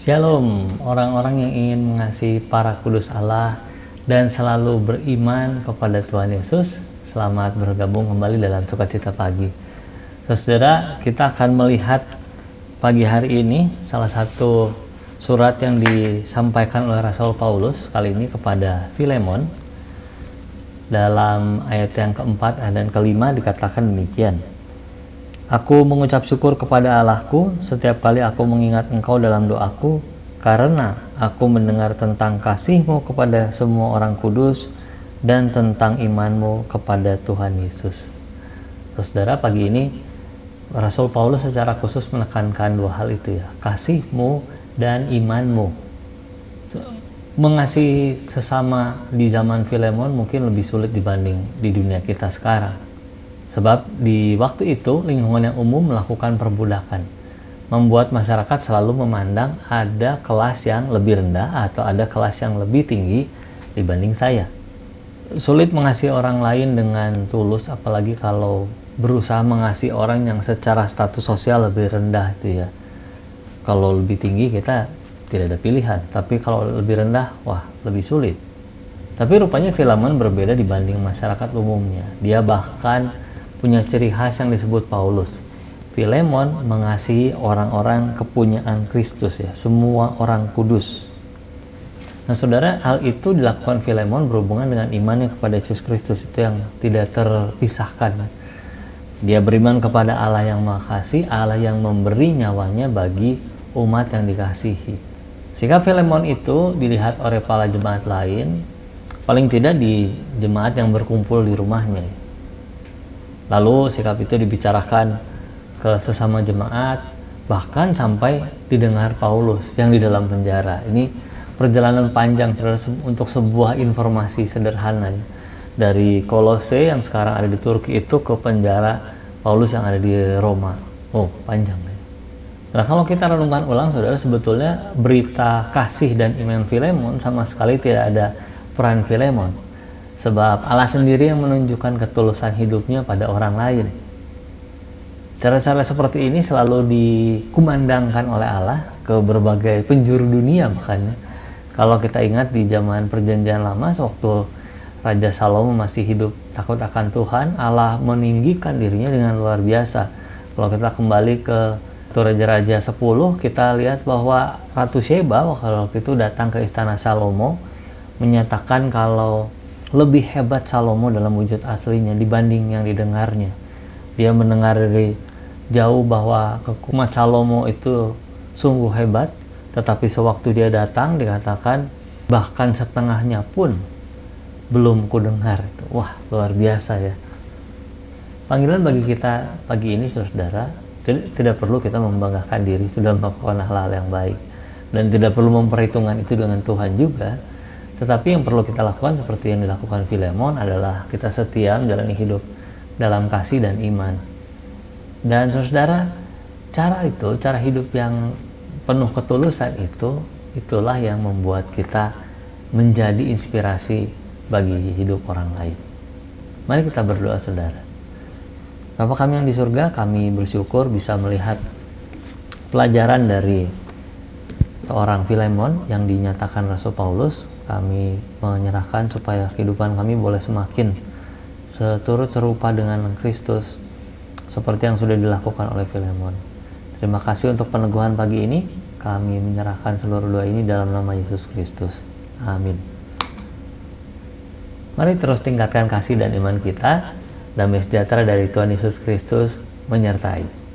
Shalom, orang-orang yang ingin mengasihi para kudus Allah dan selalu beriman kepada Tuhan Yesus. Selamat bergabung kembali dalam Sukacita Pagi. Saudara, kita akan melihat pagi hari ini salah satu surat yang disampaikan oleh Rasul Paulus kali ini kepada Filemon. Dalam ayat yang keempat dan kelima dikatakan demikian. Aku mengucap syukur kepada Allahku setiap kali aku mengingat engkau dalam doaku, karena aku mendengar tentang kasihmu kepada semua orang kudus dan tentang imanmu kepada Tuhan Yesus. Saudara, pagi ini Rasul Paulus secara khusus menekankan dua hal itu ya, kasihmu dan imanmu. Mengasihi sesama di zaman Filemon mungkin lebih sulit dibanding di dunia kita sekarang. Sebab di waktu itu lingkungan yang umum melakukan perbudakan, membuat masyarakat selalu memandang ada kelas yang lebih rendah atau ada kelas yang lebih tinggi dibanding saya. Sulit mengasihi orang lain dengan tulus, apalagi kalau berusaha mengasihi orang yang secara status sosial lebih rendah itu ya. Kalau lebih tinggi kita tidak ada pilihan, tapi kalau lebih rendah, wah lebih sulit. Tapi rupanya Filemon berbeda dibanding masyarakat umumnya. Dia bahkan punya ciri khas yang disebut Paulus. Filemon mengasihi orang-orang kepunyaan Kristus ya, semua orang kudus. Nah saudara, hal itu dilakukan Filemon berhubungan dengan imannya kepada Yesus Kristus, itu yang tidak terpisahkan. Dia beriman kepada Allah yang Maha Kasih, Allah yang memberi nyawanya bagi umat yang dikasihi. Sehingga Filemon itu dilihat oleh para jemaat lain, paling tidak di jemaat yang berkumpul di rumahnya. Lalu sikap itu dibicarakan ke sesama jemaat, bahkan sampai didengar Paulus yang di dalam penjara. Ini perjalanan panjang untuk sebuah informasi sederhana dari Kolose yang sekarang ada di Turki itu ke penjara Paulus yang ada di Roma. Oh, panjang. Nah, kalau kita renungkan ulang, saudara, sebetulnya berita kasih dan iman Filemon sama sekali tidak ada peran Filemon. Sebab Allah sendiri yang menunjukkan ketulusan hidupnya pada orang lain. Cara-cara seperti ini selalu dikumandangkan oleh Allah ke berbagai penjuru dunia. Makanya kalau kita ingat di zaman perjanjian lama, sewaktu Raja Salomo masih hidup takut akan Tuhan, Allah meninggikan dirinya dengan luar biasa. Kalau kita kembali ke Raja-Raja 10, kita lihat bahwa Ratu Sheba waktu itu datang ke istana Salomo, menyatakan kalau lebih hebat Salomo dalam wujud aslinya dibanding yang didengarnya. Dia mendengar dari jauh bahwa umat Salomo itu sungguh hebat, tetapi sewaktu dia datang dikatakan bahkan setengahnya pun belum kudengar. Wah, luar biasa ya. Panggilan bagi kita pagi ini, saudara, tidak perlu kita membanggakan diri sudah melakukan hal-hal yang baik, dan tidak perlu memperhitungkan itu dengan Tuhan juga. Tetapi yang perlu kita lakukan seperti yang dilakukan Filemon adalah kita setia menjalani hidup dalam kasih dan iman. Dan saudara, cara hidup yang penuh ketulusan itulah yang membuat kita menjadi inspirasi bagi hidup orang lain. Mari kita berdoa, saudara. Bapa kami yang di surga, kami bersyukur bisa melihat pelajaran dari seorang Filemon yang dinyatakan Rasul Paulus. Kami menyerahkan supaya kehidupan kami boleh semakin seturut serupa dengan Kristus seperti yang sudah dilakukan oleh Filemon. Terima kasih untuk peneguhan pagi ini. Kami menyerahkan seluruh doa ini dalam nama Yesus Kristus. Amin. Mari terus tingkatkan kasih dan iman kita. Damai sejahtera dari Tuhan Yesus Kristus menyertai.